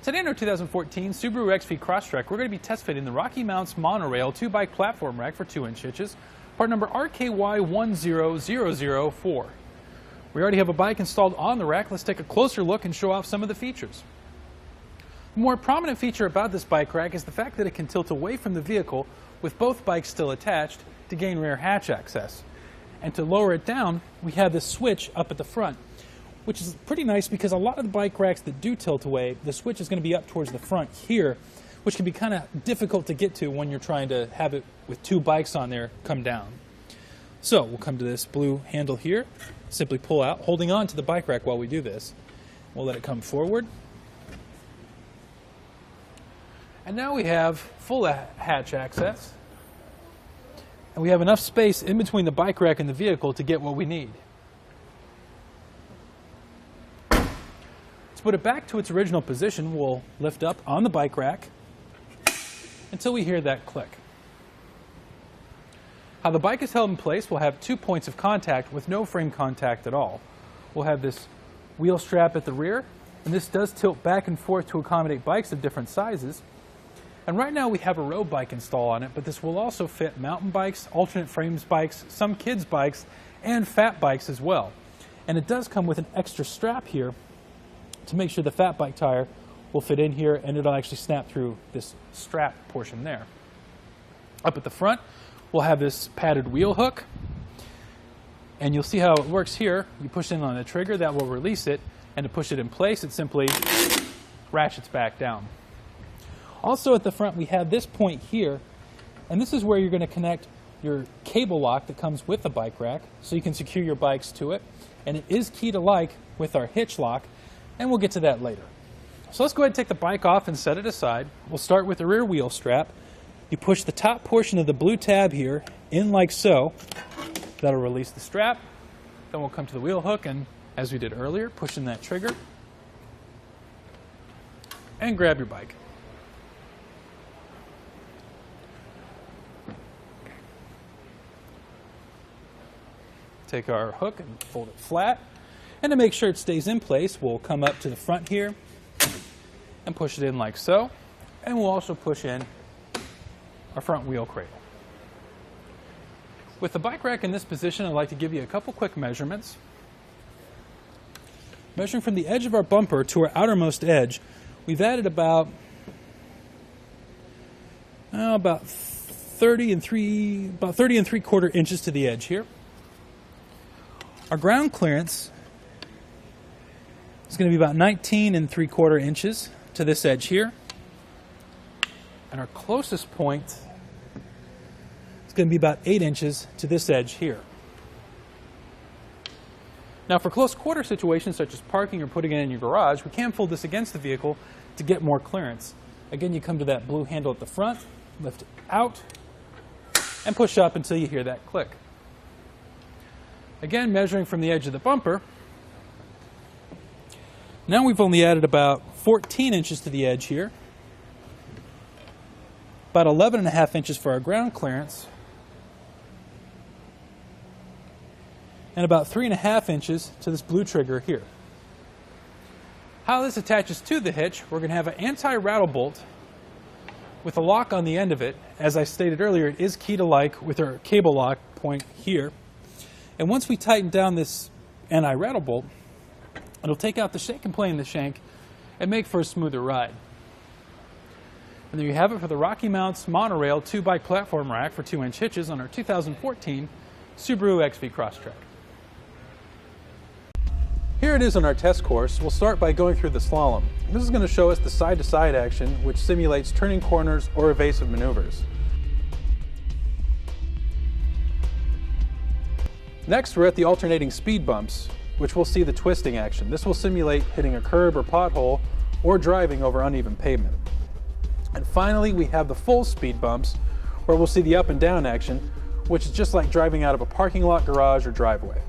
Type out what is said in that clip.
Today in our 2014 Subaru XV Crosstrek, we're going to be test fitting the RockyMounts MonoRail 2-bike platform rack for 2-inch hitches, part number RKY10004. We already have a bike installed on the rack. Let's take a closer look and show off some of the features. The more prominent feature about this bike rack is the fact that it can tilt away from the vehicle with both bikes still attached to gain rear hatch access. And to lower it down, we have this switch up at the front, which is pretty nice because a lot of the bike racks that do tilt away, the switch is going to be up towards the front here, which can be kind of difficult to get to when you're trying to have it with two bikes on there come down. So we'll come to this blue handle here, simply pull out, holding on to the bike rack while we do this. We'll let it come forward. And now we have full hatch access. And we have enough space in between the bike rack and the vehicle to get what we need. To put it back to its original position, we'll lift up on the bike rack until we hear that click. How the bike is held in place, we'll have 2 points of contact with no frame contact at all. We'll have this wheel strap at the rear, and this does tilt back and forth to accommodate bikes of different sizes. And right now we have a road bike installed on it, but this will also fit mountain bikes, alternate frames bikes, some kids' bikes, and fat bikes as well. And it does come with an extra strap here to make sure the fat bike tire will fit in here, and it'll actually snap through this strap portion there. Up at the front, we'll have this padded wheel hook, and you'll see how it works here. You push in on the trigger, that will release it, and to push it in place, it simply ratchets back down. Also at the front, we have this point here, and this is where you're going to connect your cable lock that comes with the bike rack, so you can secure your bikes to it. And it is key to like with our hitch lock, and we'll get to that later. So let's go ahead and take the bike off and set it aside. We'll start with the rear wheel strap. You push the top portion of the blue tab here in like so. That'll release the strap. Then we'll come to the wheel hook and, as we did earlier, push in that trigger and grab your bike. Take our hook and fold it flat. And to make sure it stays in place, we'll come up to the front here and push it in like so. And we'll also push in our front wheel cradle. With the bike rack in this position, I'd like to give you a couple quick measurements. Measuring from the edge of our bumper to our outermost edge, we've added about 30 and 3/4 inches to the edge here. Our ground clearance is going to be about 19 3/4 inches to this edge here. And our closest point is going to be about 8 inches to this edge here. Now for close quarter situations such as parking or putting it in your garage, we can fold this against the vehicle to get more clearance. Again, you come to that blue handle at the front, lift it out, and push up until you hear that click. Again, measuring from the edge of the bumper, now we've only added about 14 inches to the edge here, about 11.5 inches for our ground clearance, and about 3.5 inches to this blue trigger here. How this attaches to the hitch, we're going to have an anti-rattle bolt with a lock on the end of it. As I stated earlier, it is key to like with our cable lock point here. And once we tighten down this anti-rattle bolt, it'll take out the shake and play in the shank and make for a smoother ride. And there you have it for the RockyMounts MonoRail 2-bike platform rack for 2-inch hitches on our 2014 Subaru XV Crosstrek. Here it is on our test course. We'll start by going through the slalom. This is going to show us the side-to-side action, which simulates turning corners or evasive maneuvers. Next, we're at the alternating speed bumps, which we'll see the twisting action. This will simulate hitting a curb or pothole or driving over uneven pavement. And finally, we have the full speed bumps, where we'll see the up and down action, which is just like driving out of a parking lot, garage, or driveway.